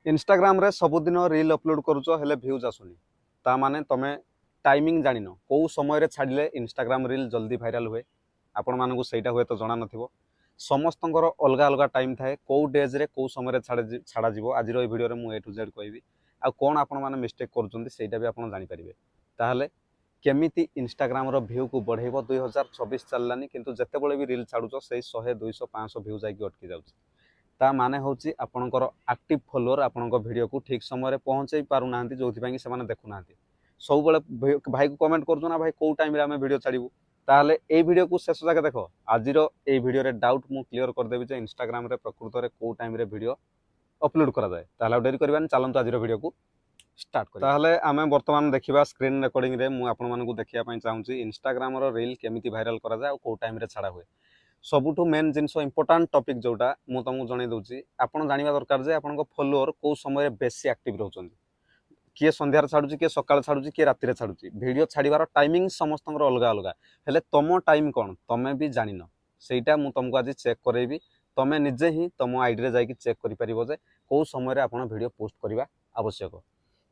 Instagram रे सबुदिन reel upload करूच हेले व्यूज आसुनी ता माने तमे टाइमिंग जानिन कौ समय रे छाड़िले इंस्टाग्राम रील जल्दी भाइराल हुए आपण मानकु सेटा हुए तो जना नथिबो समस्तंकर अलगा अलगा टाइम थाए कौ डेज रे कौ समय रे छाड़ा जीवो आज रो वीडियो रे मु ए टू जेड कहबी आ कोन आपण माने मिस्टेक करूचंदी सेटा भी आपण जानि परिबे ताहाले केमिति इंस्टाग्राम रो व्यू को बढ़ेबो 2024 चललानी किंतु जत्ते बळे भी रील छाडुचो सेही 100 200 500 व्यू जाई अटकी जाउछ ता माने होची आपणकर एक्टिव फॉलोअर आपणक वीडियो को ठीक समय पहुँचे पारु नांती जोथि ପାଇଁ कि ସେମାନେ देखु नांती सब बळे भाई को कमेंट करजो ना भाई को टाइम रे हमें वीडियो छाड़िबू ताले ए वीडियो को शेष जाके देखो आजिर ए वीडियो रे डाउट मु क्लियर कर देबी जे इंस्टाग्राम रे प्रकृत रे को टाइम रे वीडियो अपलोड करा जाए ताले डेरी करबानी चलंतु आजिर वीडियो को स्टार्ट करिया ताले आमे वर्तमान देखिबा स्क्रीन रिकॉर्डिंग रे मु आपण मानकु देखिया पई चाहूची इंस्टाग्राम रो रील केमिति वायरल करा जाए और को टाइम रे छाड़ा हुए सबुठू मेन जिनस इंपोर्टाट टॉपिक जोटा मु तुमको जणै दउची आपण जानिबा दरकार जे आपनको फॉलोअर को समय बेसी एक्टिव रहउचंदी किए संध्यार छाड़ुची किए सकाळ छाड़ुची किए राति रे छाड़ुची वीडियो छाड़ीबार टाइमिंग समस्तंकर अलगा अलगा हेले तमो टाइम कोन तमे भी जानिनो सेटा मु तुमको आज चेक करेबी तमे निजे ही तमो आईडी रे जाई चेक करि परिबो जे को समय रे आपण वीडियो पोस्ट करबा आवश्यक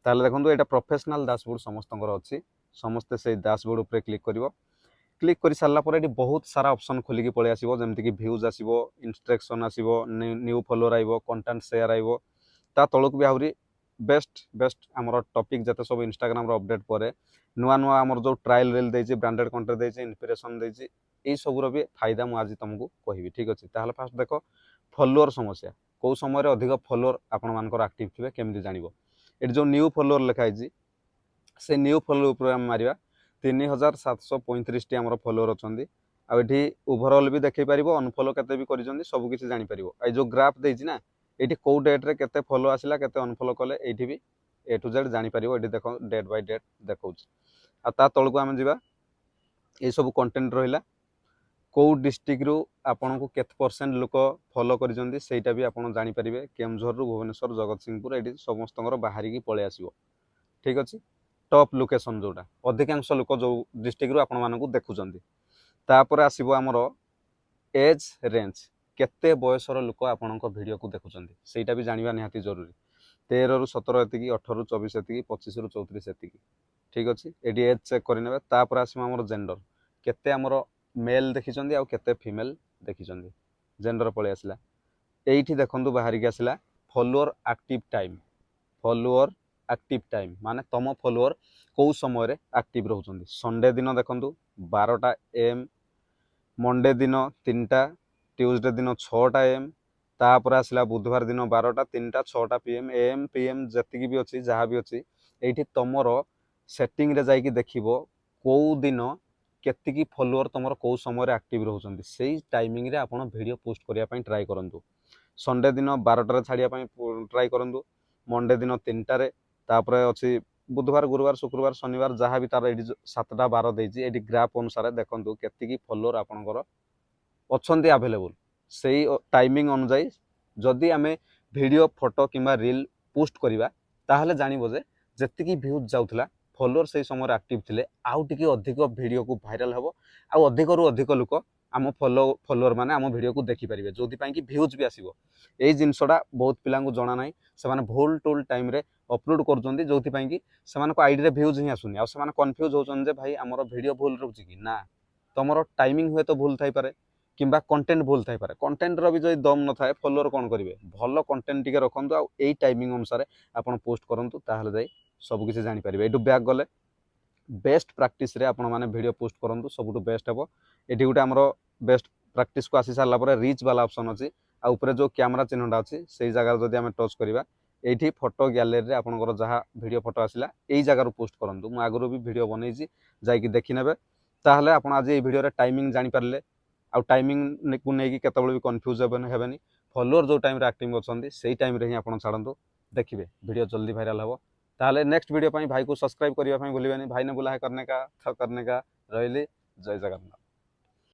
ताले देखंतु एटा प्रोफेशनल डैशबोर्ड समस्तंकर अछि समस्त से डैशबोर्ड ऊपर क्लिक करिवो क्लिक कर सारा पर बहुत सारा ऑप्शन खोलिकी पळै आसीबो जेमति कि व्यूज आसीबो इंस्ट्रक्शन आसीबो न्यू फॉलोअर आइबो कंटेंट शेयर आइबो ता तळक भी आहुरी बेस्ट बेस्ट हमर टॉपिक जते सब इंस्टाग्राम रो अपडेट परे नुआ नुआ हमर जो ट्रायल रील देछि ब्रांडेड कंटेंट देछि इंस्पिरेशन देछि ए सब रो भी फायदा मु आज तुमको कहबी ठीक अछि ताहले फास्ट देखो फॉलोअर समस्या को समय रे अधिक फॉलोअर आपण मानकर एक्टिव थिबे केमति जानिबो एट जो न्यू फॉलोअर लिखाइ छि से न्यू फॉलोअर ऊपर हम मारिबा 3735 टी हमर फॉलोअर अछंदी आ एठी ओवरऑल भी देखै परिबो अनफॉलो केते भी करिसंदी सब किछि जानि परिबो ए जो ग्राफ देछि ना एठी को डेट रे केते फॉलो आसिला केते अनफॉलो कले एठी भी ए टू जेड जानि परिबो एठी देखो डेट बाय डेट देखौछ आ ता तळको हम जिबा ए सब कंटेंट रहिला को डिस्ट्रिक्ट रु आपन को केत परसेंट लोक फॉलो करिसंदी सेटा भी आपन जानि परिबे केमझर रु भुवनेश्वर जगतसिंहपुर एठी समस्तंगर बाहरी की पळे आसीबो ठीक अछि टॉप लोकेशन जोटा अधिकांश लोक जो डिस्ट्रिक्ट रु आपण मानकु देखुचंदी तापर आसीबो हमरो एज रेंज केते बयसर लोक आपणक वीडियो को देखुचंदी सेटा भी जानिबा निहाती जरूरी 13 रु 17 एतिकी 18 रु 24 एतिकी 25 रु 34 एतिकी ठीक अछि एडी एज चेक करिनेबे तापर आसीबो हमरो जेंडर केते हमरो मेल देखिचंदी आ केते फीमेल देखिचंदी जेंडर पळे आसिला एठी देखंतु बाहरी के आसिला follower active time follower active time माने तम फॉलोअर को समय रे एक्टिव रहउचंदी संडे दिन देखंतु 12टा एम मंडे दिन 3टा ट्यूसडे दिन 6टा एम तापर आसला बुधवार दिन 12टा 3टा 6टा पीएम एम पीएम जति भी अछि जहा भी अछि एठी तमरो सेटिंग रे जाई कि देखिबो को दिन केतिकी फॉलोअर तमरो को समय रे एक्टिव रहउचंदी सेही टाइमिंग रे आपण वीडियो पोस्ट करिया पई ट्राई करंतु संडे दिन 12टा रे छाडिया पई ट्राई करंतु मंडे दिन 3टा रे तापर अछि बुधवार गुरुवार शुक्रवार शनिवार जहाँ भी तार एडी 7टा 12 देछि एडी ग्राफ अनुसार देखंतु केतिकी फॉलोअर आपनकर अछंती अवेलेबल सेही टाइमिंग अनुसार जदि आमे वीडियो फोटो किंबा रील पोस्ट करिबा ताहले जानिबो जे जतिकी व्यूज जाउथला फॉलोअर सेही समय एक्टिव थिले आउ टिके अधिक वीडियो को वायरल हबो आउ अधिक रु अधिक लोक आम फॉलोअर माने आम वीडियो को देखि परिबे जोथि पई कि व्यूज भी आसीबो एई जिंसडा बहुत पिलांगु जणा नाही सेमाने भूल टूल टाइम रे अपलोड करजंदी जोथि पई कि सेमान को आईडी रे व्यूज ही आसुनी आ सेमान कंफ्यूज होचन जे भाई हमरो वीडियो भूल रहउची कि ना तमरो टाइमिंग हुए तो भूल थाई पारे किंबा कंटेंट भूल थाई पारे कंटेंट रो भी जदि दम न थाए फॉलोअर कोन करिवे भलो कंटेंट टिके रखंतु आ एई टाइमिंग अनुसार आपण पोस्ट करंतु ताहले जाई सब किछि जानि परिबे एटु बैक गले बेस्ट प्रैक्टिस रे आपण माने वीडियो पोस्ट करंतु सबुटु बेस्ट हेबो एठी गुटे हमरो बेस्ट प्रैक्टिस को आसी सारला परे रीच वाला ऑप्शन अछि आ ऊपर जो कैमरा चिन्हटा अछि सेही जगह जदि हमें टच करिबा एठी फोटो गैलरी रे आपनकर जहा वीडियो फोटो आसिला एई जगह रो पोस्ट करंतु मु आगरो भी वीडियो बनेछि जाई कि देखि नेबे ताहले आपण आज एई वीडियो रे टाइमिंग जानि पारले आ टाइमिंग को नेकी केतबेले भी कंफ्यूज हेबेनी फॉलोअर जो टाइम रे एक्टिव अछंदी सेही टाइम रे ही आपण छाडंतु देखिबे वीडियो जल्दी वायरल हबो ताहले नेक्स्ट वीडियो पई भाई को सब्सक्राइब करिया पई भूलिबेनी भाई ने बोला है करने का रहली जय जगन्नाथ।